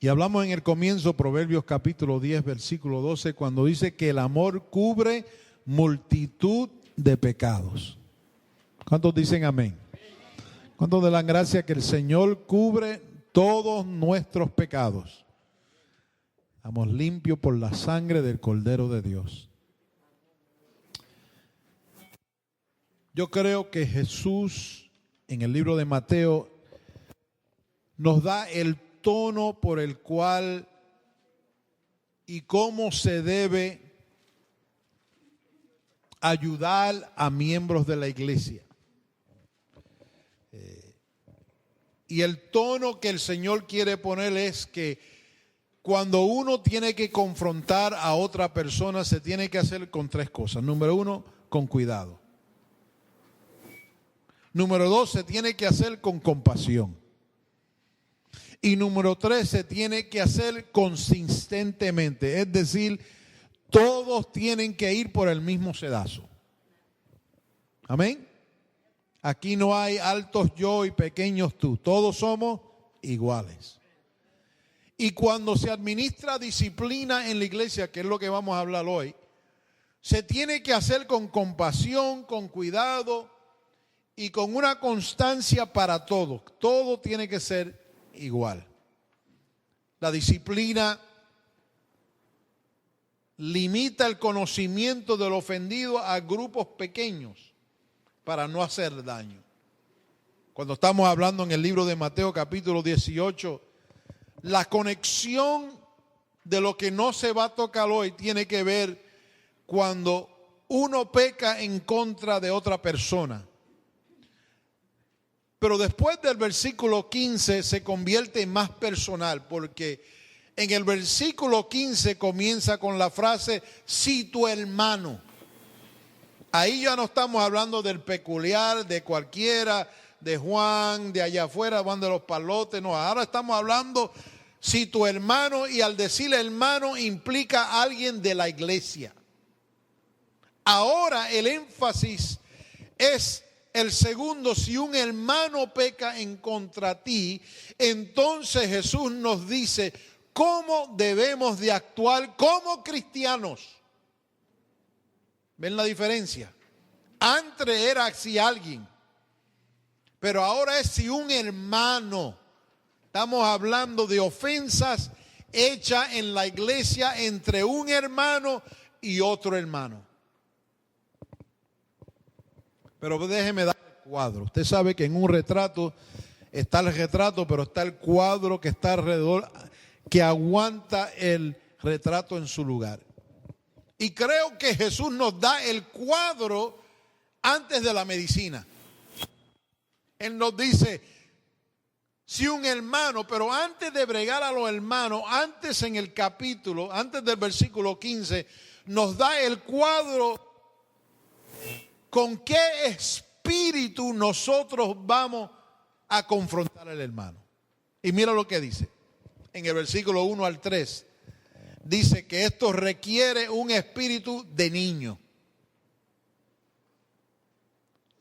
Y hablamos en el comienzo, Proverbios capítulo 10, versículo 12, cuando dice que el amor cubre multitud de pecados. ¿Cuántos dicen amén? ¿Cuántos le dan gracias que el Señor cubre todos nuestros pecados? Estamos limpios por la sangre del Cordero de Dios. Yo creo que Jesús, en el libro de Mateo, nos da el tono por el cual y cómo se debe ayudar a miembros de la iglesia. Y el tono que el Señor quiere poner es que cuando uno tiene que confrontar a otra persona, se tiene que hacer con tres cosas. Número uno, con cuidado. Número dos, se tiene que hacer con compasión. Y número tres, se tiene que hacer consistentemente. Es decir, todos tienen que ir por el mismo sedazo. Amén. Aquí no hay altos yo y pequeños tú. Todos somos iguales. Y cuando se administra disciplina en la iglesia, que es lo que vamos a hablar hoy, se tiene que hacer con compasión, con cuidado y con una constancia para todos. Todo tiene que ser igual. La disciplina limita el conocimiento del ofendido a grupos pequeños para no hacer daño. Cuando estamos hablando en el libro de Mateo capítulo 18, la conexión de lo que no se va a tocar hoy tiene que ver cuando uno peca en contra de otra persona. Pero después del versículo 15 se convierte en más personal, porque en el versículo 15 comienza con la frase, si tu hermano. Ahí ya no estamos hablando del peculiar, de cualquiera, de Juan, de allá afuera, Juan de los Palotes. No, ahora estamos hablando si tu hermano, y al decir hermano implica a alguien de la iglesia. Ahora el énfasis es el segundo, si un hermano peca en contra ti, entonces Jesús nos dice cómo debemos de actuar como cristianos. ¿Ven la diferencia? Antes era si alguien, pero ahora es si un hermano. Estamos hablando de ofensas hechas en la iglesia entre un hermano y otro hermano. Pero déjeme dar el cuadro. Usted sabe que en un retrato está el retrato, pero está el cuadro que está alrededor, que aguanta el retrato en su lugar. Y creo que Jesús nos da el cuadro antes de la medicina. Él nos dice, si un hermano, pero antes de bregar a los hermanos, antes en el capítulo, antes del versículo 15, nos da el cuadro con qué espíritu nosotros vamos a confrontar al hermano. Y mira lo que dice, en el versículo 1 al 3. Dice que esto requiere un espíritu de niño.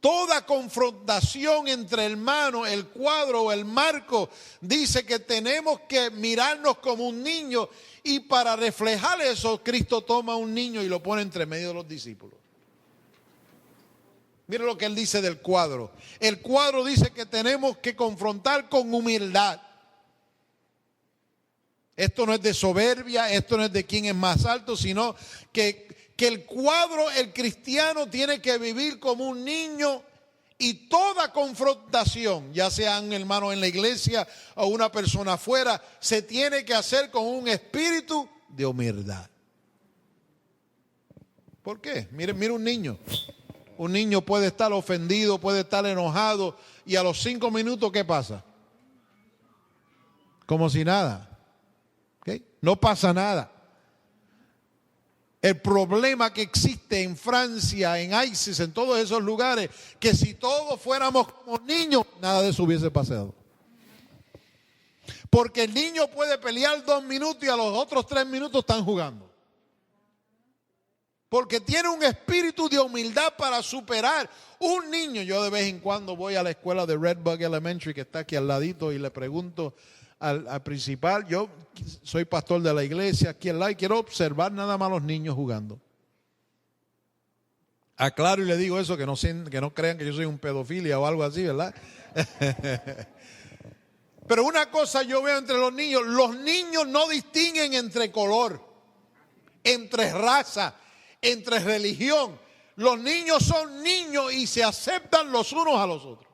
Toda confrontación entre hermanos, el cuadro o el marco, dice que tenemos que mirarnos como un niño. Y para reflejar eso, Cristo toma un niño y lo pone entre medio de los discípulos. Mira lo que él dice del cuadro. El cuadro dice que tenemos que confrontar con humildad. Esto no es de soberbia, esto no es de quién es más alto, sino que el cuadro, el cristiano tiene que vivir como un niño, y toda confrontación, ya sea un hermano en la iglesia o una persona afuera, se tiene que hacer con un espíritu de humildad. ¿Por qué? Mire un niño. Un niño puede estar ofendido, puede estar enojado, y a los 5 minutos, ¿qué pasa? Como si nada. ¿Okay? No pasa nada. El problema que existe en Francia, en ISIS, en todos esos lugares, que si todos fuéramos como niños, nada de eso hubiese pasado. Porque el niño puede pelear 2 minutos y a los otros 3 minutos están jugando. Porque tiene un espíritu de humildad para superar. Un niño, yo de vez en cuando voy a la escuela de Red Bug Elementary, que está aquí al ladito, y le pregunto al principal. Yo soy pastor de la iglesia aquí al lado y quiero observar nada más a los niños jugando. Aclaro y le digo eso, que no crean que yo soy un pedofilia o algo así, ¿verdad? Pero una cosa yo veo entre los niños no distinguen entre color, entre raza, entre religión. Los niños son niños y se aceptan los unos a los otros.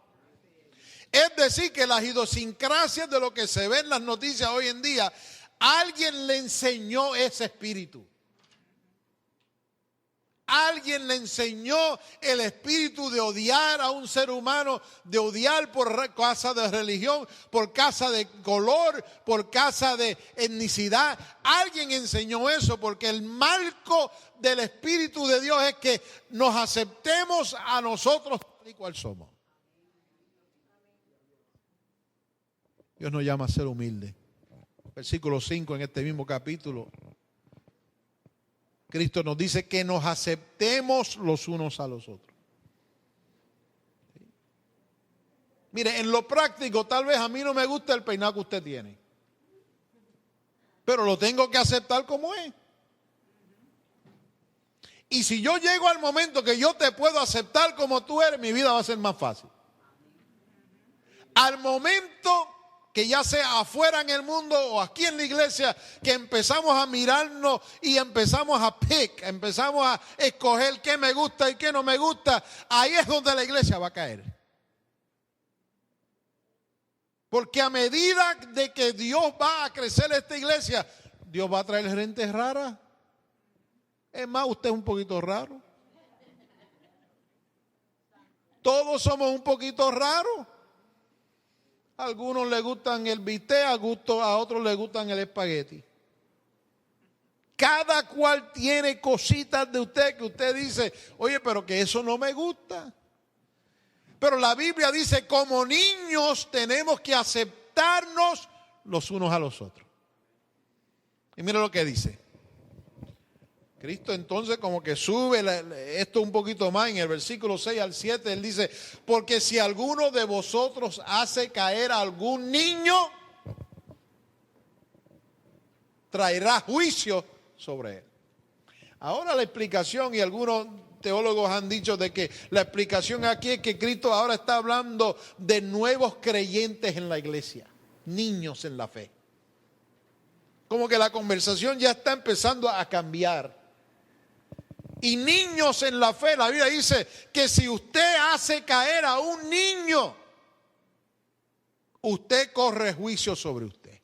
Es decir, que las idiosincrasias de lo que se ve en las noticias hoy en día, alguien le enseñó ese espíritu. Alguien le enseñó el espíritu de odiar a un ser humano, de odiar por causa de religión, por causa de color, por causa de etnicidad. Alguien enseñó eso, porque el marco del espíritu de Dios es que nos aceptemos a nosotros tal y cual somos. Dios nos llama a ser humildes. Versículo 5 en este mismo capítulo. Cristo nos dice que nos aceptemos los unos a los otros. Mire, en lo práctico, tal vez a mí no me gusta el peinado que usted tiene, pero lo tengo que aceptar como es. Y si yo llego al momento que yo te puedo aceptar como tú eres, mi vida va a ser más fácil. Al momento que ya sea afuera en el mundo o aquí en la iglesia, que empezamos a mirarnos y empezamos empezamos a escoger qué me gusta y qué no me gusta, ahí es donde la iglesia va a caer. Porque a medida de que Dios va a crecer esta iglesia, Dios va a traer gente rara. Es más, usted es un poquito raro. Todos somos un poquito raros. A algunos les gustan el bistec, a otros les gustan el espagueti. Cada cual tiene cositas de usted que usted dice, oye, pero que eso no me gusta. Pero la Biblia dice, como niños tenemos que aceptarnos los unos a los otros. Y mira lo que dice. Cristo entonces como que sube esto un poquito más en el versículo 6 al 7, él dice, porque si alguno de vosotros hace caer a algún niño, traerá juicio sobre él. Ahora la explicación, y algunos teólogos han dicho de que la explicación aquí es que Cristo ahora está hablando de nuevos creyentes en la iglesia, niños en la fe. Como que la conversación ya está empezando a cambiar. Y niños en la fe, la Biblia dice que si usted hace caer a un niño, usted corre juicio sobre usted.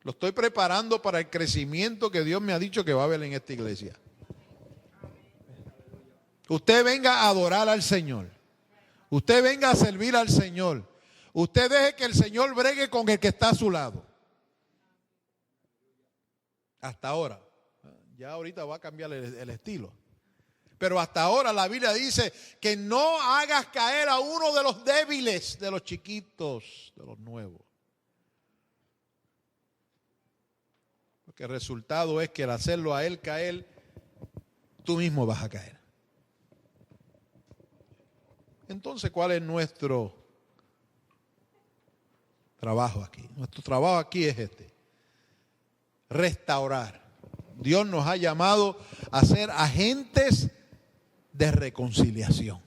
Lo estoy preparando para el crecimiento que Dios me ha dicho que va a haber en esta iglesia. Usted venga a adorar al Señor. Usted venga a servir al Señor. Usted deje que el Señor bregue con el que está a su lado. Hasta ahora. Ya ahorita va a cambiar el estilo. Pero hasta ahora la Biblia dice que no hagas caer a uno de los débiles, de los chiquitos, de los nuevos. Porque el resultado es que al hacerlo a él caer, tú mismo vas a caer. Entonces, ¿cuál es nuestro trabajo aquí? Nuestro trabajo aquí es restaurar. Dios nos ha llamado a ser agentes de reconciliación.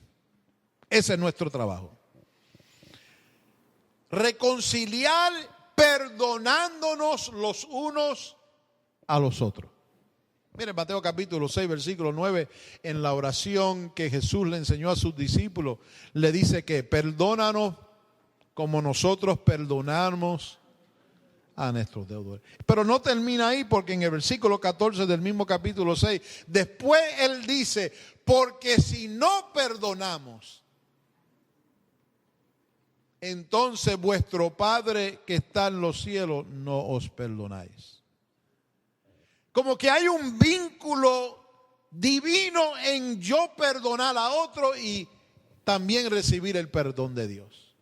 Ese es nuestro trabajo. Reconciliar perdonándonos los unos a los otros. Miren Mateo capítulo 6, versículo 9, en la oración que Jesús le enseñó a sus discípulos, le dice que perdónanos como nosotros perdonamos a nuestros deudores. Pero no termina ahí, porque en el versículo 14 del mismo capítulo 6, después él dice, porque si no perdonamos, entonces vuestro Padre que está en los cielos no os perdonáis. Como que hay un vínculo divino en yo perdonar a otro y también recibir el perdón de Dios.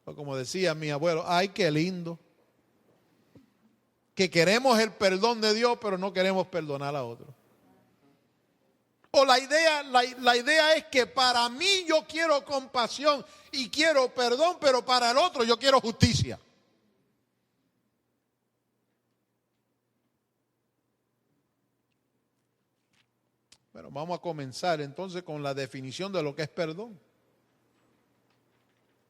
O como decía mi abuelo, ay, qué lindo. Que queremos el perdón de Dios, pero no queremos perdonar a otro. O la idea es que para mí yo quiero compasión y quiero perdón, pero para el otro yo quiero justicia. Bueno, vamos a comenzar entonces con la definición de lo que es perdón.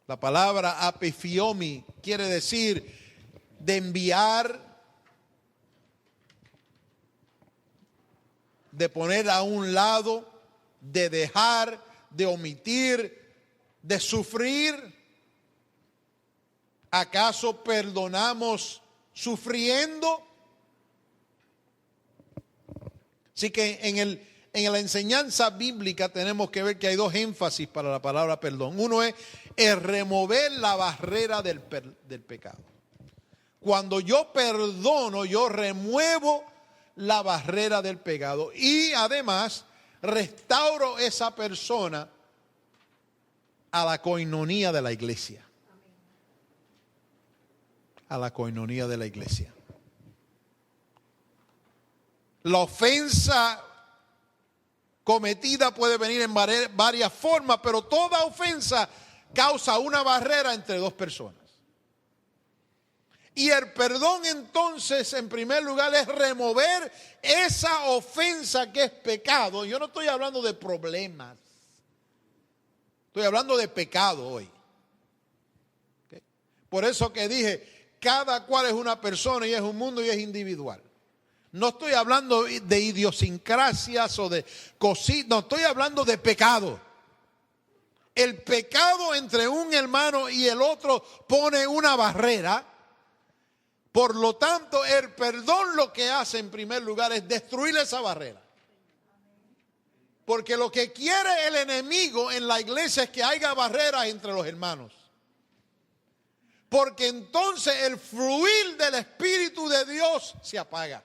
La palabra apifiomi quiere decir de enviar, de poner a un lado, de dejar, de omitir, de sufrir. ¿Acaso perdonamos sufriendo? Así que en la enseñanza bíblica tenemos que ver que hay dos énfasis para la palabra perdón. Uno es el remover la barrera del pecado. Cuando yo perdono, yo remuevo la barrera del pecado y además restauro esa persona a la coinonía de la iglesia. A la coinonía de la iglesia. La ofensa cometida puede venir en varias formas, pero toda ofensa causa una barrera entre dos personas. Y el perdón entonces, en primer lugar, es remover esa ofensa que es pecado. Yo no estoy hablando de problemas. Estoy hablando de pecado hoy. ¿Okay? Por eso que dije, cada cual es una persona y es un mundo y es individual. No estoy hablando de idiosincrasias o de cositas, no, estoy hablando de pecado. El pecado entre un hermano y el otro pone una barrera. Por lo tanto, el perdón lo que hace en primer lugar es destruir esa barrera. Porque lo que quiere el enemigo en la iglesia es que haya barreras entre los hermanos. Porque entonces el fluir del Espíritu de Dios se apaga.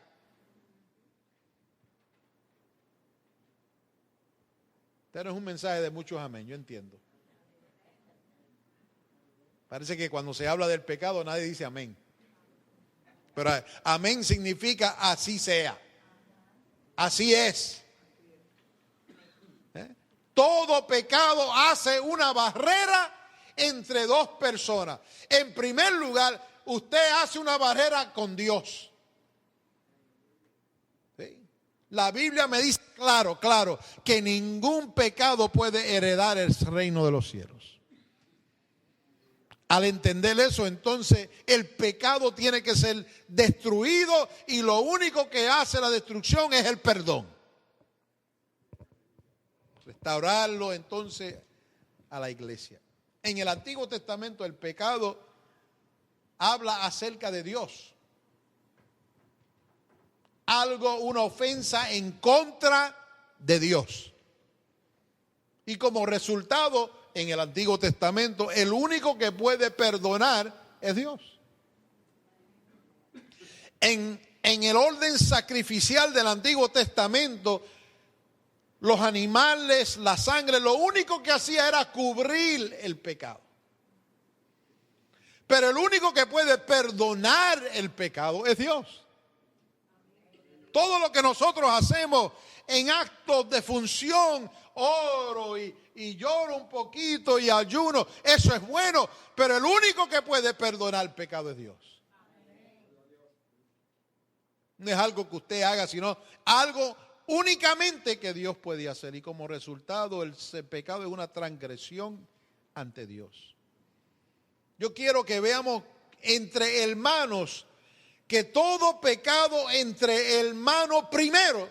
Este no es un mensaje de muchos amén, yo entiendo. Parece que cuando se habla del pecado nadie dice amén. Pero amén significa así sea. Así es. Todo pecado hace una barrera entre dos personas. En primer lugar, usted hace una barrera con Dios. ¿Sí? La Biblia me dice claro, que ningún pecado puede heredar el reino de los cielos. Al entender eso, entonces el pecado tiene que ser destruido y lo único que hace la destrucción es el perdón. Restaurarlo entonces a la iglesia. En el Antiguo Testamento el pecado habla acerca de Dios. Algo, una ofensa en contra de Dios. Y como resultado, en el Antiguo Testamento, el único que puede perdonar es Dios. En el orden sacrificial del Antiguo Testamento, los animales, la sangre, lo único que hacía era cubrir el pecado. Pero el único que puede perdonar el pecado es Dios. Todo lo que nosotros hacemos en actos de función, oro y lloro un poquito y ayuno, eso es bueno, pero el único que puede perdonar el pecado es Dios. No es algo que usted haga, sino algo únicamente que Dios puede hacer. Y como resultado, el pecado es una transgresión ante Dios. Yo quiero que veamos entre hermanos que todo pecado entre hermanos primero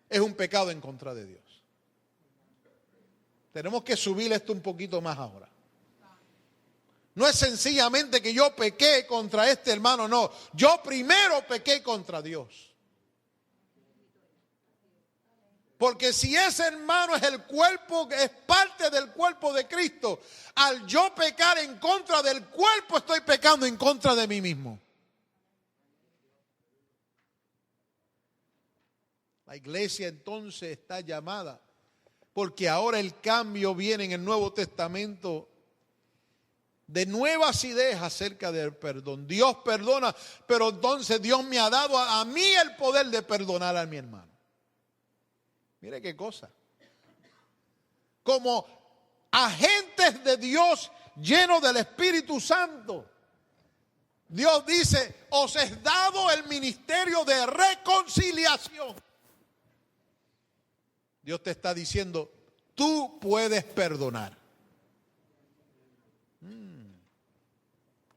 es un pecado en contra de Dios. Tenemos que subir esto un poquito más ahora. No es sencillamente que yo pequé contra este hermano, no. Yo primero pequé contra Dios. Porque si ese hermano es el cuerpo, es parte del cuerpo de Cristo, al yo pecar en contra del cuerpo, estoy pecando en contra de mí mismo. La iglesia entonces está llamada, porque ahora el cambio viene en el Nuevo Testamento de nuevas ideas acerca del perdón. Dios perdona, pero entonces Dios me ha dado a mí el poder de perdonar a mi hermano. Mire qué cosa. Como agentes de Dios llenos del Espíritu Santo. Dios dice, os es dado el ministerio de reconciliación. Dios te está diciendo, tú puedes perdonar.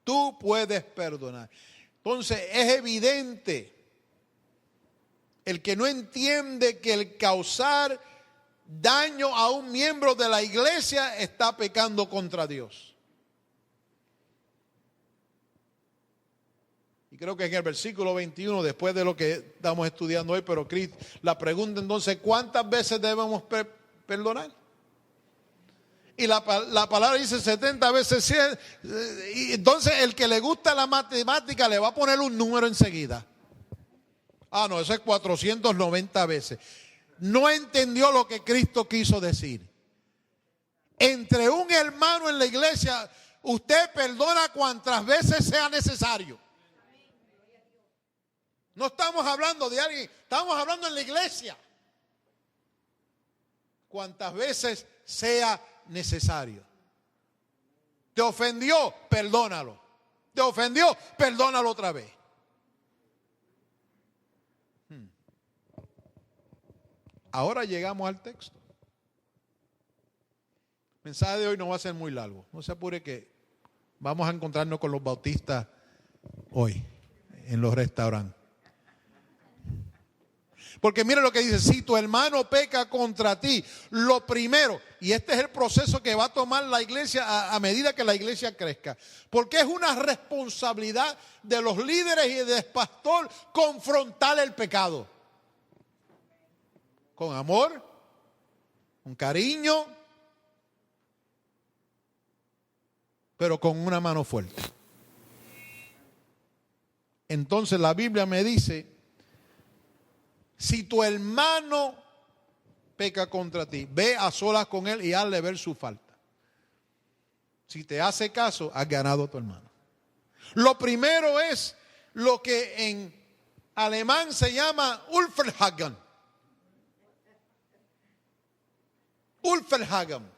Tú puedes perdonar. Entonces es evidente, el que no entiende que el causar daño a un miembro de la iglesia está pecando contra Dios. Y creo que en el versículo 21, después de lo que estamos estudiando hoy, pero Cristo, la pregunta entonces, ¿cuántas veces debemos perdonar? Y la palabra dice 70 veces 100. Y entonces el que le gusta la matemática le va a poner un número enseguida. Ah, no, eso es 490 veces. No entendió lo que Cristo quiso decir. Entre un hermano en la iglesia, usted perdona cuantas veces sea necesario. No estamos hablando de alguien, estamos hablando en la iglesia. Cuantas veces sea necesario. Te ofendió, perdónalo. Te ofendió, perdónalo otra vez. Ahora llegamos al texto. El mensaje de hoy no va a ser muy largo. No se apure que vamos a encontrarnos con los bautistas hoy en los restaurantes. Porque mire lo que dice, si tu hermano peca contra ti, lo primero, y este es el proceso que va a tomar la iglesia a medida que la iglesia crezca, porque es una responsabilidad de los líderes y del pastor confrontar el pecado. Con amor, con cariño, pero con una mano fuerte. Entonces la Biblia me dice, si tu hermano peca contra ti, ve a solas con él y hazle ver su falta. Si te hace caso, has ganado a tu hermano. Lo primero es lo que en alemán se llama Ulverhagen. Ulverhagen.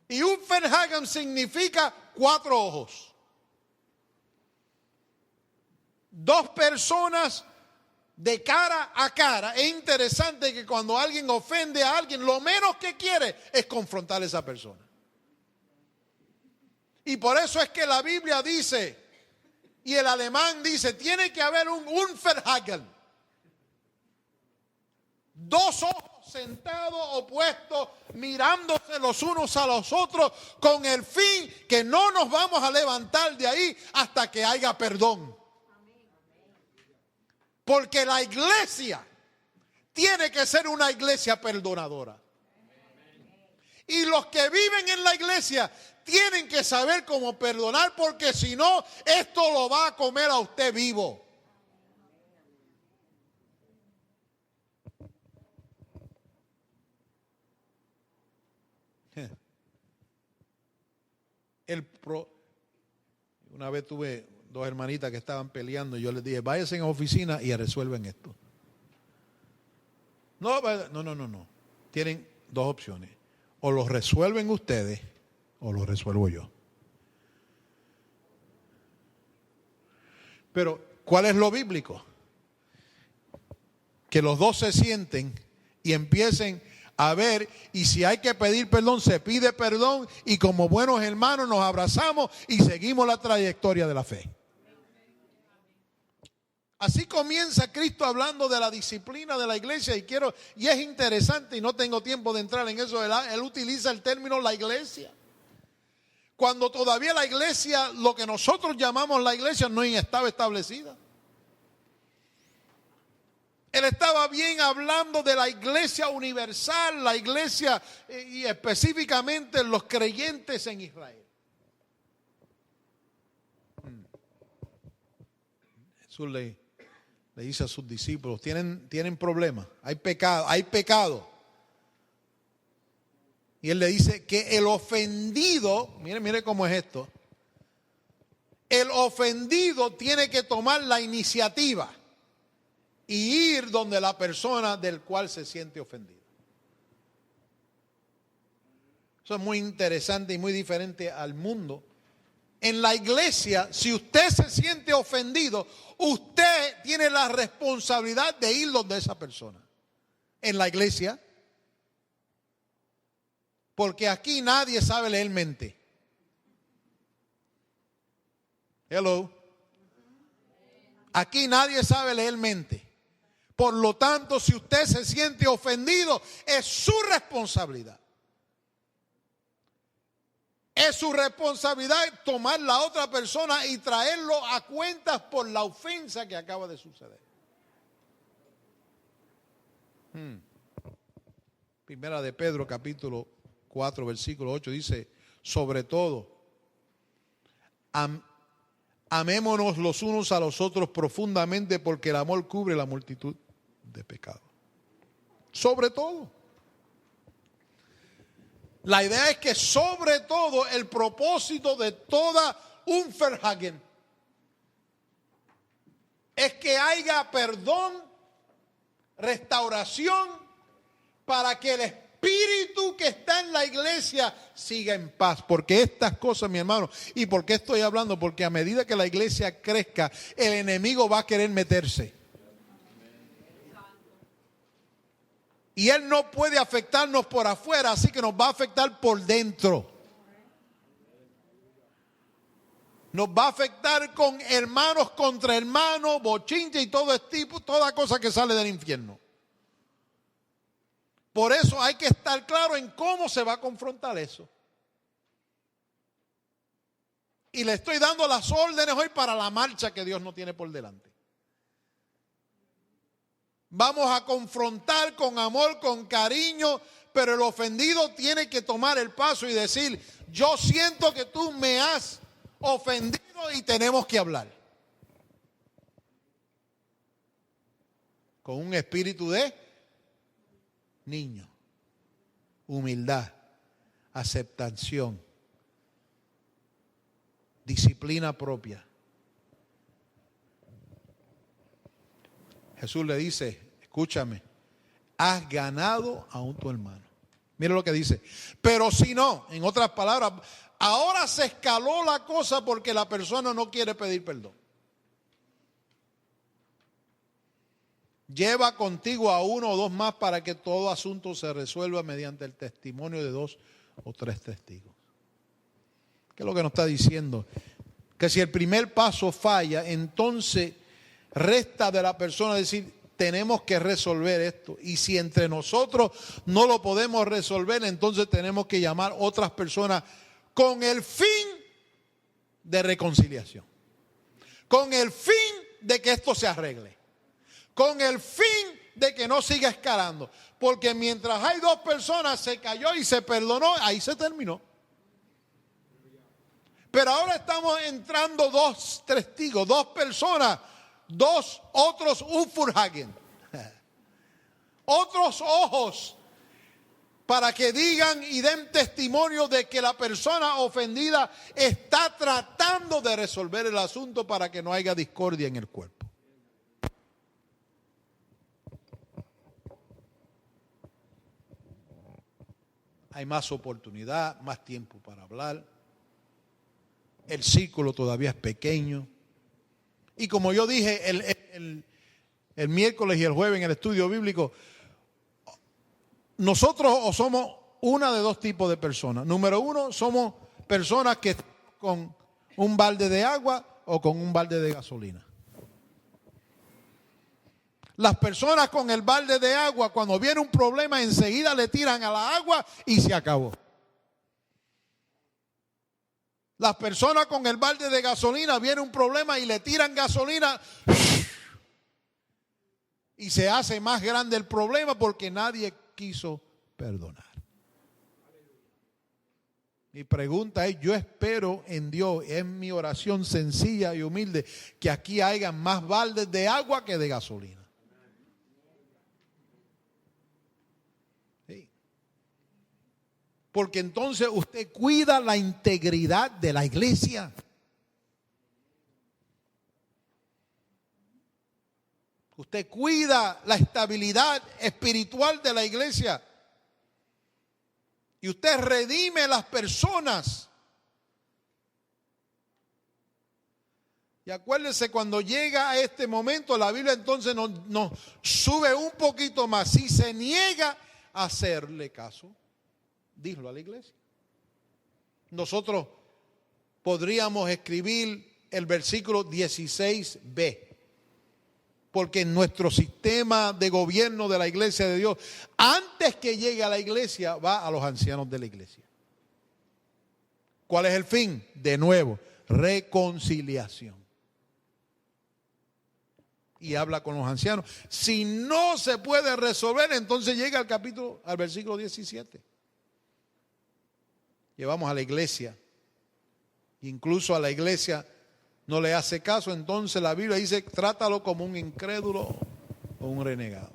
Y Ulverhagen significa 4 ojos. 2 personas de cara a cara. Es interesante que cuando alguien ofende a alguien, lo menos que quiere es confrontar a esa persona. Y por eso es que la Biblia dice, y el alemán dice, tiene que haber un Unverhagen. 2 ojos sentados opuestos, mirándose los unos a los otros, con el fin que no nos vamos a levantar de ahí hasta que haya perdón. Porque la iglesia tiene que ser una iglesia perdonadora. Y los que viven en la iglesia tienen que saber cómo perdonar, porque si no, esto lo va a comer a usted vivo. Una vez tuve 2 hermanitas que estaban peleando y yo les dije, váyanse en la oficina y resuelven esto. No. Tienen 2 opciones. O lo resuelven ustedes o lo resuelvo yo. Pero, ¿cuál es lo bíblico? Que los 2 se sienten y empiecen a ver, y si hay que pedir perdón, se pide perdón, y como buenos hermanos nos abrazamos y seguimos la trayectoria de la fe. Así comienza Cristo hablando de la disciplina de la iglesia, y es interesante, y no tengo tiempo de entrar en eso, él utiliza el término la iglesia. Cuando todavía la iglesia, lo que nosotros llamamos la iglesia, no estaba establecida. Él estaba bien hablando de la iglesia universal, la iglesia y específicamente los creyentes en Israel. Jesús le dice a sus discípulos, tienen problemas, hay pecado. Y él le dice que el ofendido, mire cómo es esto, el ofendido tiene que tomar la iniciativa. y ir donde la persona del cual se siente ofendido. Eso es muy interesante y muy diferente al mundo. En la iglesia, si usted se siente ofendido, usted tiene la responsabilidad de ir donde esa persona. En la iglesia, porque aquí nadie sabe leer mente. Hello. Aquí nadie sabe leer mente. Por lo tanto, si usted se siente ofendido, es su responsabilidad. Es su responsabilidad tomar la otra persona y traerlo a cuentas por la ofensa que acaba de suceder. Primera de Pedro, capítulo 4, versículo 8, dice, sobre todo, amémonos los unos a los otros profundamente porque el amor cubre la multitud de pecados. Sobre todo. La idea es que sobre todo el propósito de toda Unverhagen es que haya perdón, restauración, para que el espíritu que está en la iglesia siga en paz. Porque estas cosas, mi hermano, ¿y por qué estoy hablando? Porque a medida que la iglesia crezca, el enemigo va a querer meterse. Y él no puede afectarnos por afuera, así que nos va a afectar por dentro. Nos va a afectar con hermanos contra hermanos, bochinche y todo este tipo, toda cosa que sale del infierno. Por eso hay que estar claro en cómo se va a confrontar eso. Y le estoy dando las órdenes hoy para la marcha que Dios no tiene por delante. Vamos a confrontar con amor, con cariño, pero el ofendido tiene que tomar el paso y decir, yo siento que tú me has ofendido y tenemos que hablar. Con un espíritu de niño, humildad, aceptación, disciplina propia. Jesús le dice, escúchame, has ganado a tu hermano. Mira lo que dice. Pero si no, en otras palabras, ahora se escaló la cosa porque la persona no quiere pedir perdón. Lleva contigo a uno o dos más para que todo asunto se resuelva mediante el testimonio de 2 o 3 testigos. ¿Qué es lo que nos está diciendo? Que si el primer paso falla, entonces resta de la persona decir, tenemos que resolver esto. Y si entre nosotros no lo podemos resolver, entonces tenemos que llamar otras personas con el fin de reconciliación. Con el fin de que esto se arregle. Con el fin de que no siga escalando. Porque mientras hay 2 personas, se cayó y se perdonó, ahí se terminó. Pero ahora estamos entrando 2 testigos, 2 personas, 2 otros Unverhagen, otros ojos, para que digan y den testimonio de que la persona ofendida está tratando de resolver el asunto para que no haya discordia en el cuerpo. Hay más oportunidad, más tiempo para hablar. El círculo todavía es pequeño. Y como yo dije el miércoles y el jueves en el estudio bíblico, nosotros o somos una de 2 tipos de personas. Número 1, somos personas que están con un balde de agua o con un balde de gasolina. Las personas con el balde de agua, cuando viene un problema, enseguida le tiran a la agua y se acabó. Las personas con el balde de gasolina, viene un problema y le tiran gasolina y se hace más grande el problema porque nadie quiso perdonar. Mi pregunta es, yo espero en Dios, es mi oración sencilla y humilde, que aquí haya más baldes de agua que de gasolina. Sí. Porque entonces usted cuida la integridad de la iglesia. Usted cuida la estabilidad espiritual de la iglesia. Y usted redime a las personas. Y acuérdese, cuando llega a este momento, la Biblia entonces nos sube un poquito más. Si se niega a hacerle caso, dígalo a la iglesia. Nosotros podríamos escribir el versículo 16b. Porque en nuestro sistema de gobierno de la iglesia de Dios, antes que llegue a la iglesia, va a los ancianos de la iglesia. ¿Cuál es el fin? De nuevo, reconciliación. Y habla con los ancianos. Si no se puede resolver, entonces llega al versículo 17. Llevamos a la iglesia. Incluso a la iglesia no le hace caso, entonces la Biblia dice, trátalo como un incrédulo o un renegado.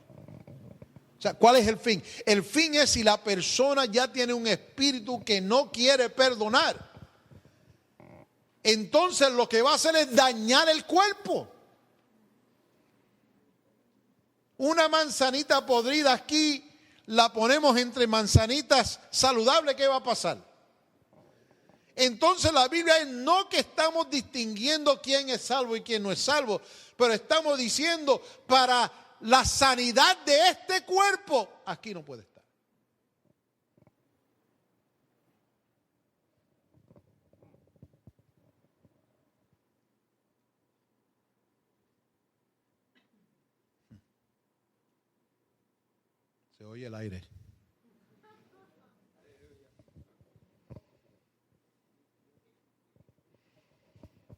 O sea, ¿cuál es el fin? El fin es si la persona ya tiene un espíritu que no quiere perdonar. Entonces lo que va a hacer es dañar el cuerpo. Una manzanita podrida aquí, la ponemos entre manzanitas saludables, ¿qué va a pasar? Entonces la Biblia es no que estamos distinguiendo quién es salvo y quién no es salvo, pero estamos diciendo para la sanidad de este cuerpo, aquí no puede estar. Se oye el aire.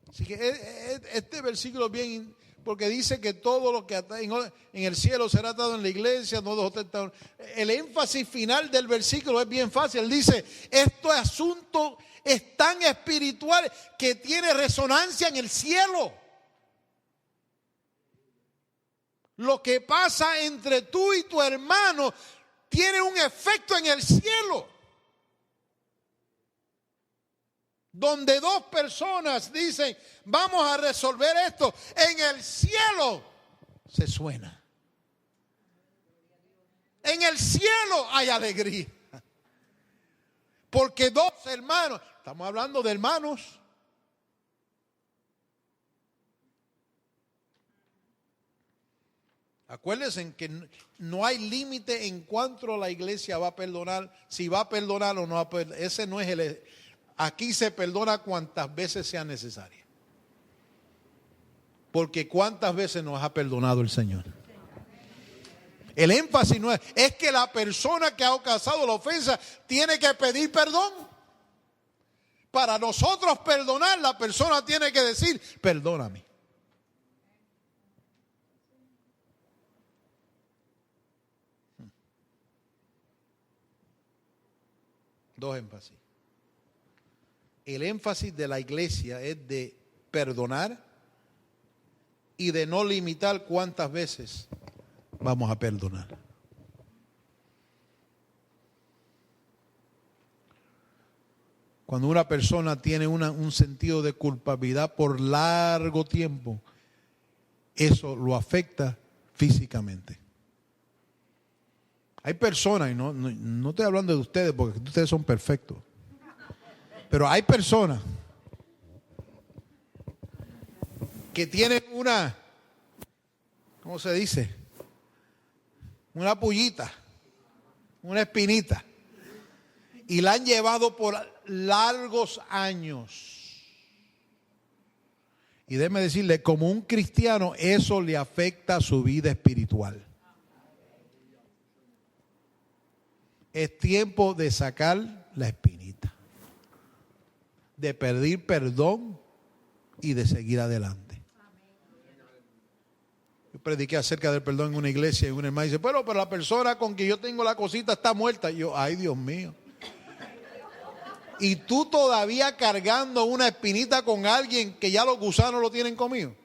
Así que este versículo es bien, porque dice que todo lo que está en el cielo será atado en la iglesia. El énfasis final del versículo es bien fácil. Él dice, este asunto es tan espiritual que tiene resonancia en el cielo. Lo que pasa entre tú y tu hermano tiene un efecto en el cielo. Donde dos personas dicen, vamos a resolver esto, en el cielo se suena. En el cielo hay alegría. Porque dos hermanos, estamos hablando de hermanos. Acuérdense que no hay límite en cuanto la iglesia va a perdonar, si va a perdonar o no va a perdonar. Ese no es el... Aquí se perdona cuantas veces sea necesaria. Porque cuántas veces nos ha perdonado el Señor. El énfasis no es que la persona que ha causado la ofensa tiene que pedir perdón. Para nosotros perdonar, la persona tiene que decir, perdóname. Dos énfasis. El énfasis de la iglesia es de perdonar y de no limitar cuántas veces vamos a perdonar. Cuando una persona tiene un sentido de culpabilidad por largo tiempo, eso lo afecta físicamente. Hay personas, y no estoy hablando de ustedes porque ustedes son perfectos, pero hay personas que tienen una, ¿cómo se dice? Una pullita, una espinita, y la han llevado por largos años. Y déjeme decirle, como un cristiano, eso le afecta a su vida espiritual. Es tiempo de sacar la espinita, de pedir perdón y de seguir adelante. Yo prediqué acerca del perdón en una iglesia y una hermana dice, pero la persona con quien yo tengo la cosita está muerta. Y yo, ay Dios mío. Y tú todavía cargando una espinita con alguien que ya los gusanos lo tienen comido.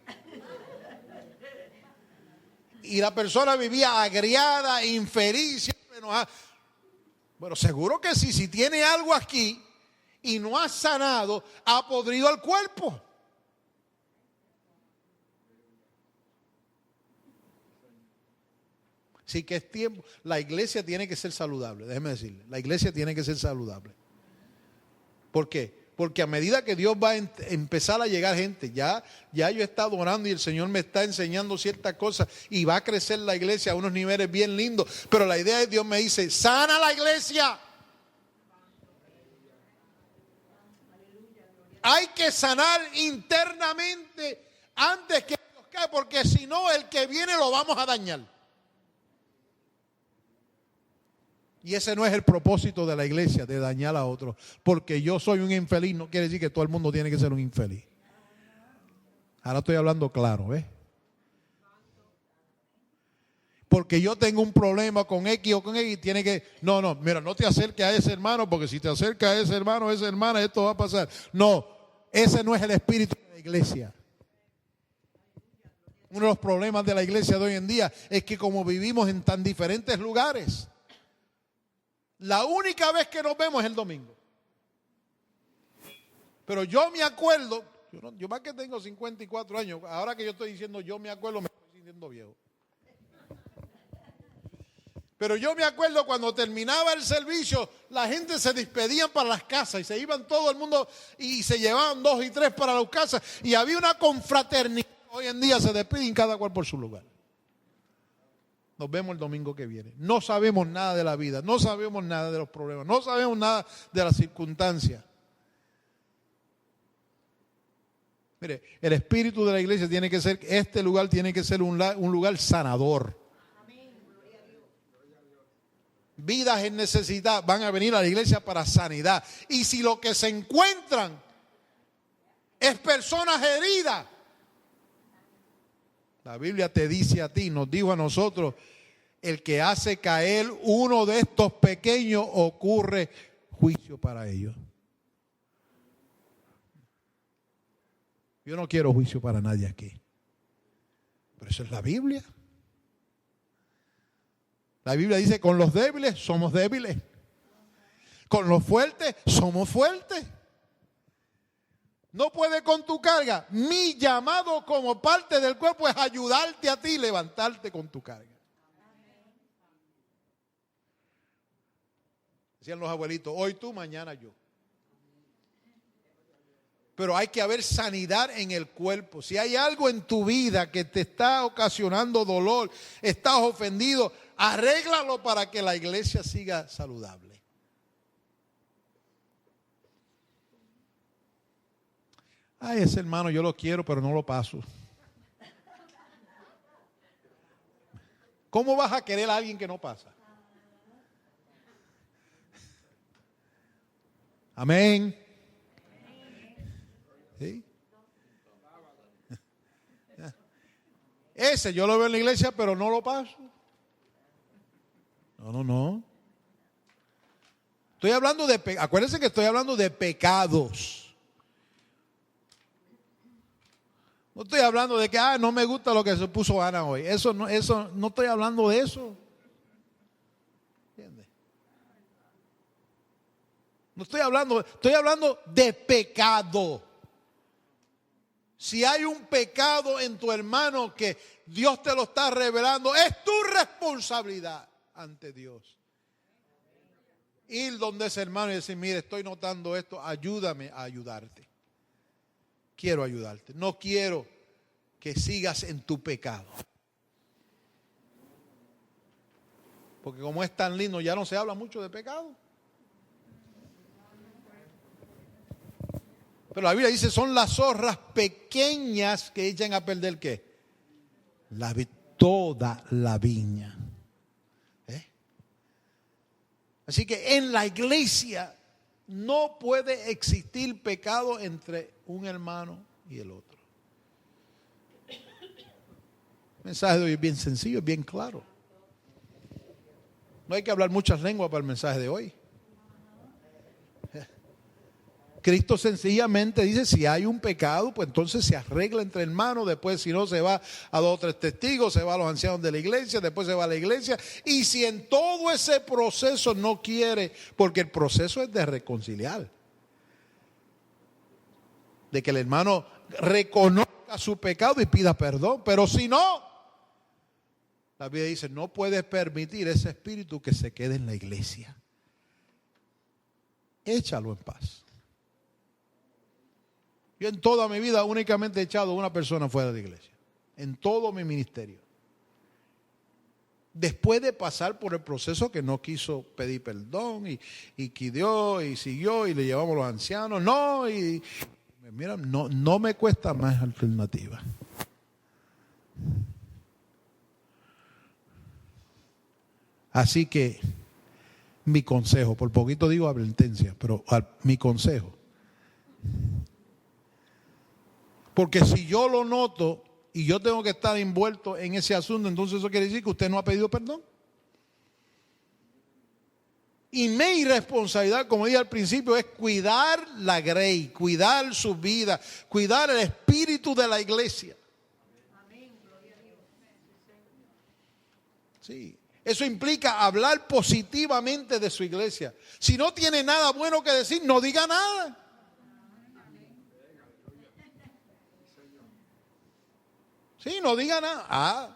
Y la persona vivía agriada, infeliz, siempre enojada. Bueno, seguro que sí, si tiene algo aquí y no ha sanado, ha podrido el cuerpo. Sí que es tiempo. La iglesia tiene que ser saludable, déjeme decirle. La iglesia tiene que ser saludable. ¿Por qué? Porque a medida que Dios va a empezar a llegar gente, ya yo he estado orando y el Señor me está enseñando ciertas cosas y va a crecer la iglesia a unos niveles bien lindos. Pero la idea es, Dios me dice, sana la iglesia. Hay que sanar internamente antes que Dios caiga, porque si no, el que viene lo vamos a dañar. Y ese no es el propósito de la iglesia, de dañar a otros. Porque yo soy un infeliz, no quiere decir que todo el mundo tiene que ser un infeliz. Ahora estoy hablando claro, ¿ves? Porque yo tengo un problema con X o con X, tiene que... No, mira, no te acerques a ese hermano, porque si te acercas a ese hermano o a esa hermana, esto va a pasar. No, ese no es el espíritu de la iglesia. Uno de los problemas de la iglesia de hoy en día es que como vivimos en tan diferentes lugares, la única vez que nos vemos es el domingo. Pero yo me acuerdo, yo más que tengo 54 años, ahora que yo estoy diciendo yo me acuerdo, me estoy sintiendo viejo. Pero yo me acuerdo cuando terminaba el servicio, la gente se despedían para las casas y se iban todo el mundo y se llevaban 2 y 3 para las casas y había una confraternidad. Hoy en día se despiden cada cual por su lugar. Nos vemos el domingo que viene. No sabemos nada de la vida, no sabemos nada de los problemas, no sabemos nada de las circunstancias. Mire, el espíritu de la iglesia tiene que ser, este lugar tiene que ser un lugar sanador. Vidas en necesidad van a venir a la iglesia para sanidad. Y si lo que se encuentran es personas heridas, la Biblia te dice a ti, nos dijo a nosotros, el que hace caer uno de estos pequeños ocurre juicio para ellos. Yo no quiero juicio para nadie aquí. Pero eso es la Biblia. La Biblia dice, con los débiles somos débiles. Con los fuertes somos fuertes. No puede con tu carga. Mi llamado como parte del cuerpo es ayudarte a ti, levantarte con tu carga. Decían los abuelitos, hoy tú, mañana yo. Pero hay que haber sanidad en el cuerpo. Si hay algo en tu vida que te está ocasionando dolor, estás ofendido, arréglalo para que la iglesia siga saludable. Ay, ese hermano yo lo quiero, pero no lo paso. ¿Cómo vas a querer a alguien que no pasa? Amén. ¿Sí? Ese yo lo veo en la iglesia, pero no lo paso. No. Estoy hablando de, acuérdense que estoy hablando de pecados. No estoy hablando de que, no me gusta lo que se puso Ana hoy. Eso no estoy hablando de eso. ¿Entiendes? No estoy hablando de pecado. Si hay un pecado en tu hermano que Dios te lo está revelando, es tu responsabilidad ante Dios. Ir donde ese hermano y decir, mire, estoy notando esto, ayúdame a ayudarte. Quiero ayudarte. No quiero que sigas en tu pecado. Porque como es tan lindo, ya no se habla mucho de pecado. Pero la Biblia dice, son las zorras pequeñas que echan a perder ¿qué? Toda la viña. Así que en la iglesia no puede existir pecado entre un hermano y el otro. El mensaje de hoy es bien sencillo, es bien claro. No hay que hablar muchas lenguas para el mensaje de hoy. Cristo sencillamente dice, si hay un pecado, pues entonces se arregla entre hermanos, después si no se va a 2 o 3 testigos, se va a los ancianos de la iglesia, después se va a la iglesia, y si en todo ese proceso no quiere, porque el proceso es de reconciliar, de que el hermano reconozca su pecado y pida perdón, pero si no, La Biblia dice, no puedes permitir ese espíritu que se quede en la iglesia. Échalo en paz. Yo en toda mi vida únicamente he echado a una persona fuera de la iglesia. En todo mi ministerio. Después de pasar por el proceso que no quiso pedir perdón y quidió y siguió y le llevamos a los ancianos. No, y mira, no me cuesta más alternativa. Así que mi consejo, por poquito digo advertencia, pero mi consejo. Porque si yo lo noto y yo tengo que estar envuelto en ese asunto, entonces eso quiere decir que usted no ha pedido perdón. Y mi irresponsabilidad, como dije al principio, es cuidar la grey, cuidar su vida, cuidar el espíritu de la iglesia. Sí, eso implica hablar positivamente de su iglesia. Si no tiene nada bueno que decir, no diga nada. Sí, no diga nada.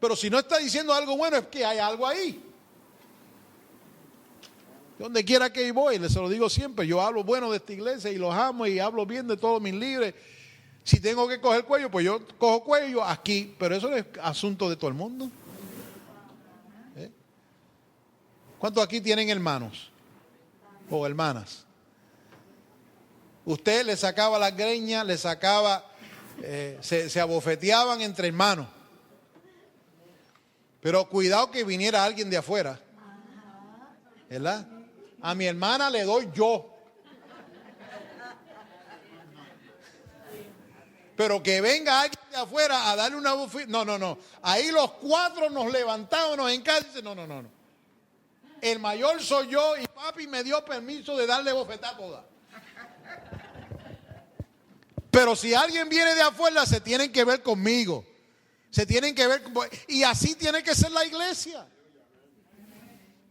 Pero si no está diciendo algo bueno, es que hay algo ahí. Donde quiera que voy, les lo digo siempre, yo hablo bueno de esta iglesia y los amo y hablo bien de todos mis líderes. Si tengo que coger cuello, pues yo cojo cuello aquí, pero eso no es asunto de todo el mundo. ¿Cuántos aquí tienen hermanos o hermanas? Usted le sacaba las greñas, le sacaba, se abofeteaban entre hermanos. Pero cuidado que viniera alguien de afuera, ¿verdad? A mi hermana le doy yo. Pero que venga alguien de afuera a darle una bofetada. No. Ahí los cuatro nos levantábamos en casa y dicen, no. El mayor soy yo y papi me dio permiso de darle bofetada toda. Pero si alguien viene de afuera, se tienen que ver conmigo. Se tienen que ver. Y así tiene que ser la iglesia.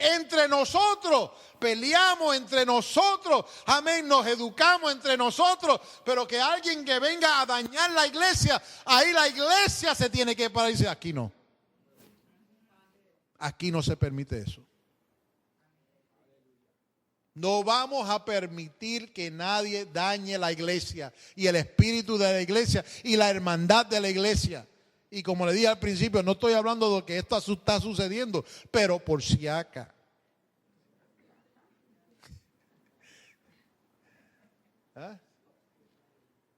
Entre nosotros, peleamos entre nosotros, amén, nos educamos entre nosotros, pero que alguien que venga a dañar la iglesia, ahí la iglesia se tiene que parar y decir, aquí no. Aquí no se permite eso. No vamos a permitir que nadie dañe la iglesia y el espíritu de la iglesia y la hermandad de la iglesia. Y como le dije al principio, no estoy hablando de que esto está sucediendo, pero por si acaso.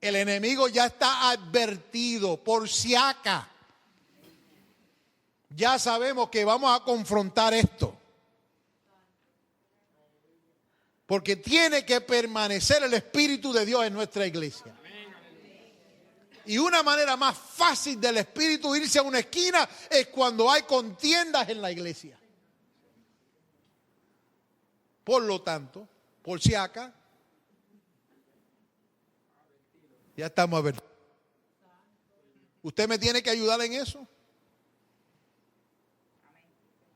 El enemigo ya está advertido, por si acaso. Ya sabemos que vamos a confrontar esto. Porque tiene que permanecer el Espíritu de Dios en nuestra iglesia. Y una manera más fácil del Espíritu irse a una esquina es cuando hay contiendas en la iglesia. Por lo tanto, por si acaso, ya estamos a ver. ¿Usted me tiene que ayudar en eso?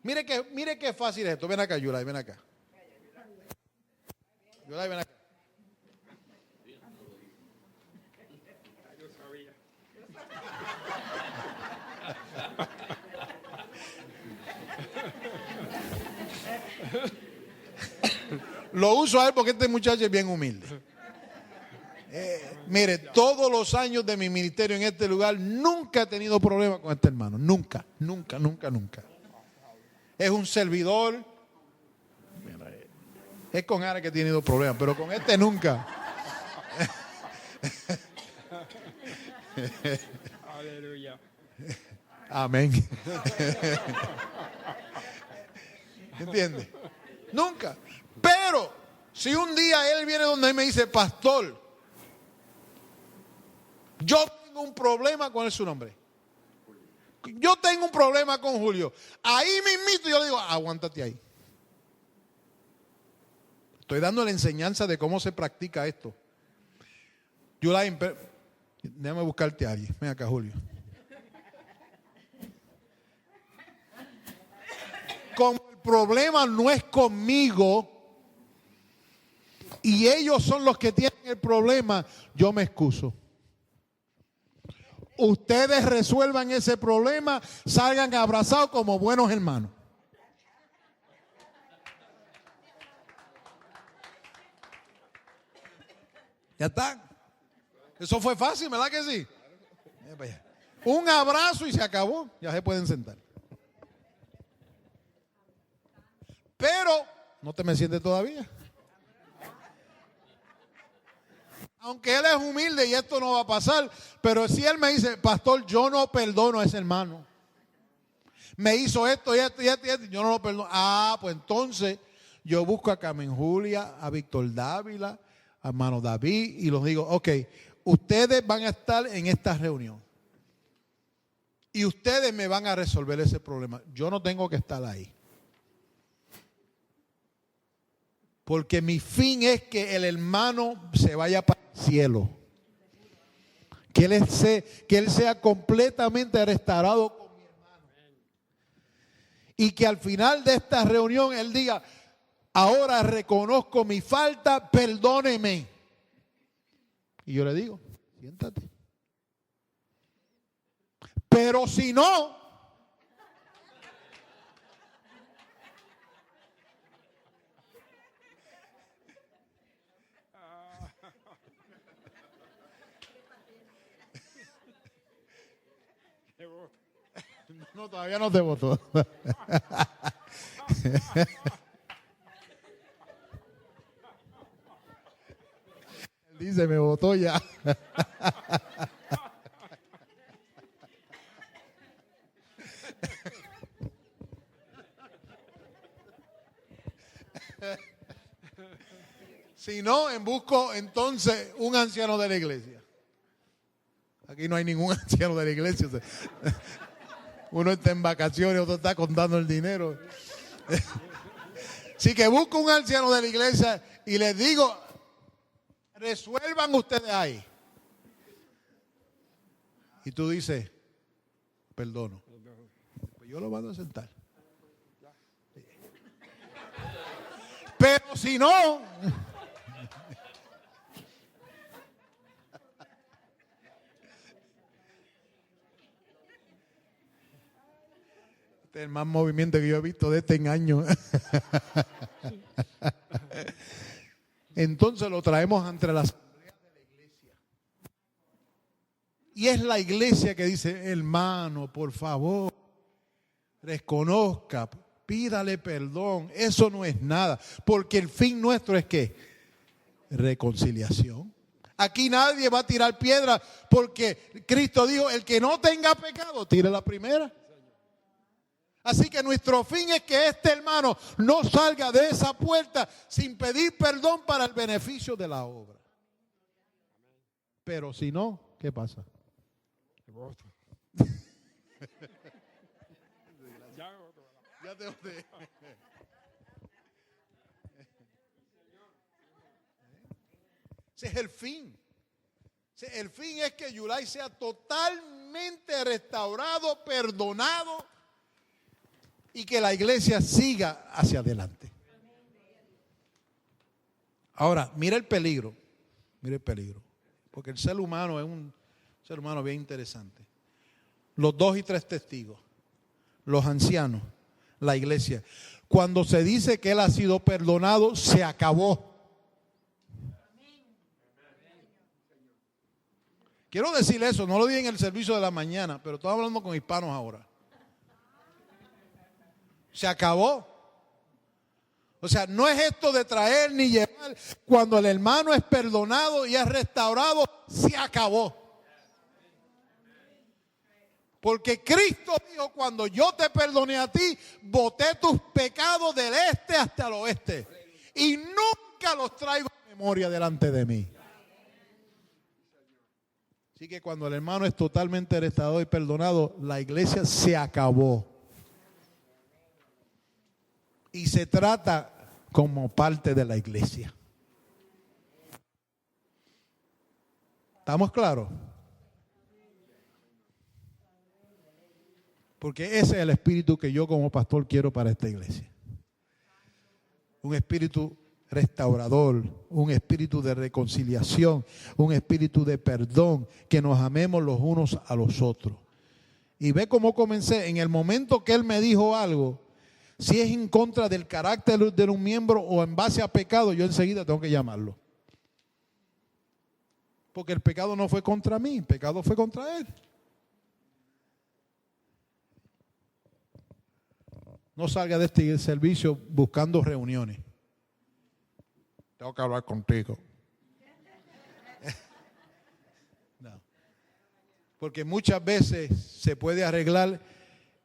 Mire qué fácil es esto. Ven acá, Yulay, ven acá. Yulay, ven acá. Lo uso a él porque este muchacho es bien humilde. Mire, todos los años de mi ministerio en este lugar nunca he tenido problema con este hermano. Nunca. Es un servidor. Es con Ara que he tenido problemas, pero con este nunca. Aleluya. Amén. ¿Entiende? Nunca. Pero si un día él viene donde él me dice, pastor, yo tengo un problema con su nombre. Yo tengo un problema con Julio. Ahí mismito yo le digo, aguántate ahí. Estoy dando la enseñanza de cómo se practica esto. Déjame buscarte a alguien. Ven acá, Julio. Como el problema no es conmigo y ellos son los que tienen el problema, yo me excuso. ustedes resuelvan ese problema, salgan abrazados como buenos hermanos. Ya está. Eso fue fácil, ¿verdad que sí? Un abrazo y se acabó. Ya se pueden sentar. Pero no te me sientes todavía. Aunque él es humilde y esto no va a pasar, pero si él me dice, pastor, yo no perdono a ese hermano. Me hizo esto y esto y esto y esto, yo no lo perdono. Ah, pues entonces yo busco a Carmen Julia, a Víctor Dávila, a hermano David y los digo, ok, ustedes van a estar en esta reunión y ustedes me van a resolver ese problema. Yo no tengo que estar ahí. Porque mi fin es que el hermano se vaya para el cielo. Que él sea completamente restaurado con mi hermano. Y que al final de esta reunión él diga, ahora reconozco mi falta, perdóneme. Y yo le digo, siéntate. Pero si no, no, todavía no te votó. Él dice, me votó ya. Si no, busco entonces un anciano de la iglesia. Aquí no hay ningún anciano de la iglesia. Uno está en vacaciones, otro está contando el dinero. Así que busco un anciano de la iglesia y les digo, resuelvan ustedes ahí. Y tú dices, perdono. Pues yo lo mando a sentar. Pero si no, este es el más movimiento que yo he visto de este año. Entonces lo traemos entre las asambleas de la iglesia. Y es la iglesia que dice, hermano, por favor, reconozca, pídale perdón. Eso no es nada. Porque el fin nuestro es ¿qué? Reconciliación. Aquí nadie va a tirar piedra porque Cristo dijo, el que no tenga pecado, tire la primera. Así que nuestro fin es que este hermano no salga de esa puerta sin pedir perdón para el beneficio de la obra. Pero si no, ¿qué pasa? Ya te voté. Ese es el fin. El fin es que Yulai sea totalmente restaurado, perdonado y que la iglesia siga hacia adelante. Ahora, mira el peligro. Mira el peligro. Porque el ser humano es un ser humano bien interesante. Los 2 y 3 testigos, los ancianos, la iglesia. Cuando se dice que él ha sido perdonado, se acabó. Quiero decir eso, no lo dije en el servicio de la mañana, pero estoy hablando con hispanos ahora. Se acabó. O sea, no es esto de traer ni llevar. Cuando el hermano es perdonado y es restaurado, se acabó. Porque Cristo dijo, cuando yo te perdoné a ti, boté tus pecados del este hasta el oeste. Y nunca los traigo en memoria delante de mí. Así que cuando el hermano es totalmente restaurado y perdonado, la iglesia se acabó. Y se trata como parte de la iglesia. ¿Estamos claros? Porque ese es el espíritu que yo como pastor quiero para esta iglesia. Un espíritu restaurador, un espíritu de reconciliación, un espíritu de perdón, que nos amemos los unos a los otros. Y ve cómo comencé. En el momento que él me dijo algo, si es en contra del carácter de un miembro o en base a pecado, yo enseguida tengo que llamarlo. Porque el pecado no fue contra mí, el pecado fue contra él. No salga de este servicio buscando reuniones. Tengo que hablar contigo. No. Porque muchas veces se puede arreglar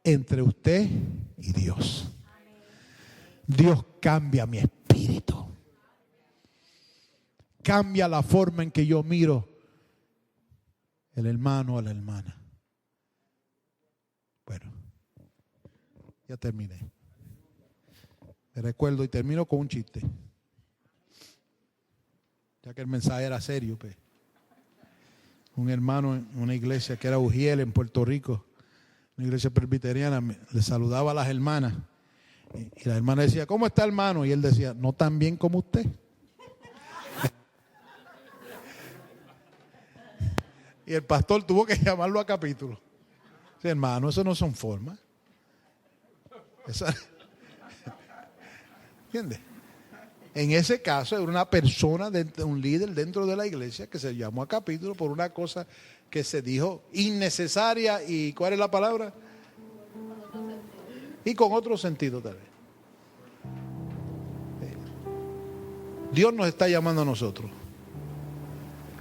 entre usted y Dios. Dios cambia mi espíritu. Cambia la forma en que yo miro el hermano a la hermana. Bueno, ya terminé. Me recuerdo y termino con un chiste. Ya que el mensaje era serio, pues. Un hermano en una iglesia que era Ujiel en Puerto Rico, una iglesia presbiteriana, le saludaba a las hermanas. Y la hermana decía, ¿cómo está, hermano? Y él decía, no tan bien como usted. Y el pastor tuvo que llamarlo a capítulo. Sí, hermano, eso no son formas. ¿Entiendes? En ese caso era una persona, un líder dentro de la iglesia que se llamó a capítulo por una cosa que se dijo innecesaria y ¿cuál es la palabra? Y con otro sentido tal vez. Dios nos está llamando a nosotros.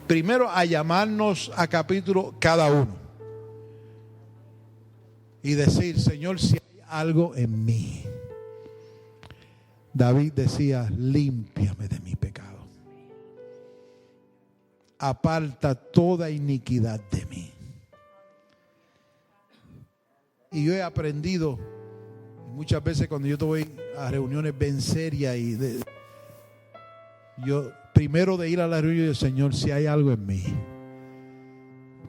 Primero a llamarnos a capítulo cada uno. Y decir, Señor, si hay algo en mí. David decía, límpiame de mi pecado. Aparta toda iniquidad de mí. Y yo he aprendido, muchas veces cuando yo voy a reuniones bien serias yo primero de ir a la reunión, Señor, si hay algo en mí,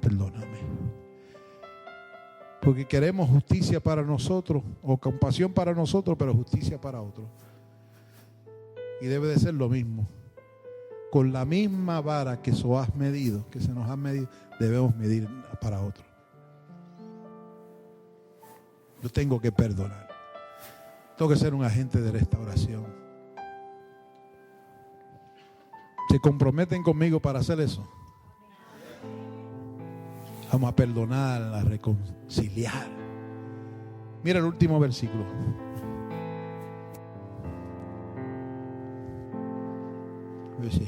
perdóname. Porque queremos justicia para nosotros, o compasión para nosotros, pero justicia para otros. Y debe de ser lo mismo. Con la misma vara que se nos ha medido, debemos medir para otros. Yo tengo que perdonar. Tengo que ser un agente de restauración. ¿Se comprometen conmigo para hacer eso? Vamos a perdonar, a reconciliar. Mira el último versículo. Sí.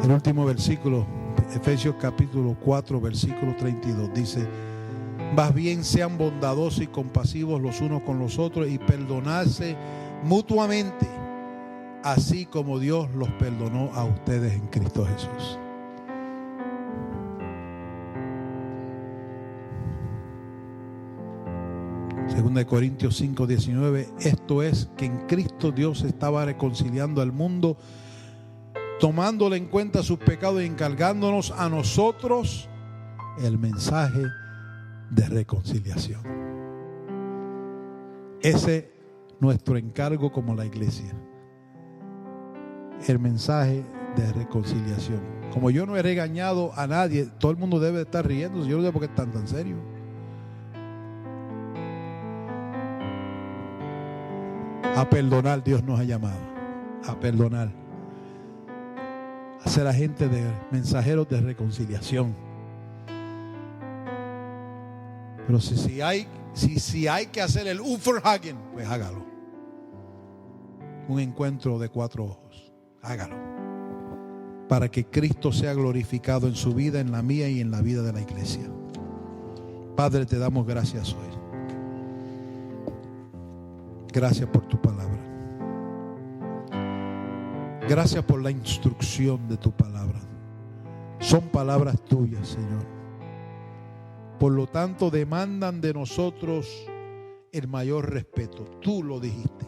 El último versículo, Efesios capítulo 4, versículo 32, dice: más bien sean bondadosos y compasivos los unos con los otros y perdonarse mutuamente, así como Dios los perdonó a ustedes en Cristo Jesús. Segunda de Corintios 5, 19, esto es que en Cristo Dios estaba reconciliando al mundo, tomándole en cuenta sus pecados y encargándonos a nosotros el mensaje de reconciliación. Ese es nuestro encargo como la iglesia. El mensaje de reconciliación. Como yo no he regañado a nadie, todo el mundo debe estar riéndose. Yo no sé por qué están tan serios. A perdonar Dios nos ha llamado. A perdonar. A ser agentes de mensajeros de reconciliación. Pero si hay que hacer el Uferhagen, pues hágalo. Un encuentro de 4 ojos. Hágalo. Para que Cristo sea glorificado en su vida, en la mía y en la vida de la iglesia. Padre, te damos gracias hoy. Gracias por tu palabra. Gracias por la instrucción de tu palabra. Son palabras tuyas, Señor. Por lo tanto, demandan de nosotros el mayor respeto. Tú lo dijiste.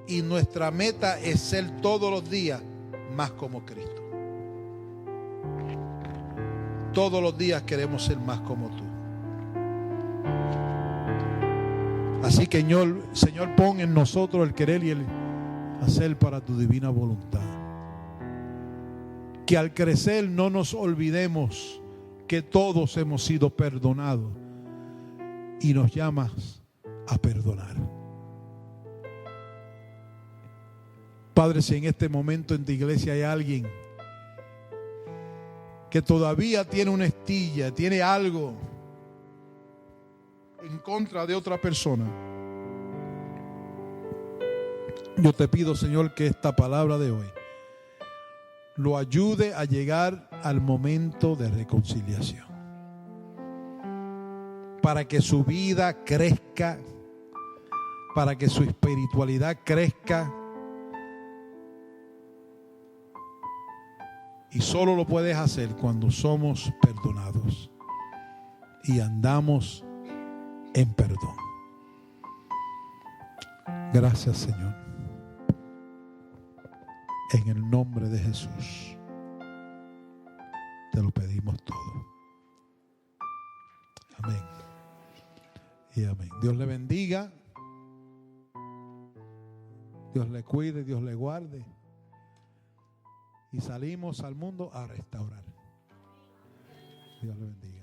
Y nuestra meta es ser todos los días más como Cristo. Todos los días queremos ser más como tú. Así que Señor, pon en nosotros el querer y el hacer para tu divina voluntad. Que al crecer no nos olvidemos que todos hemos sido perdonados y nos llamas a perdonar. Padre, si en este momento en tu iglesia hay alguien que todavía tiene una estilla, tiene algo en contra de otra persona, yo te pido, Señor, que esta palabra de hoy lo ayude a llegar al momento de reconciliación, para que su vida crezca, para que su espiritualidad crezca. Y solo lo puedes hacer cuando somos perdonados y andamos en perdón. Gracias, Señor. En el nombre de Jesús te lo pedimos todo. Amén y amén. Dios le bendiga, Dios le cuide, Dios le guarde. Y salimos al mundo a restaurar. Dios le bendiga.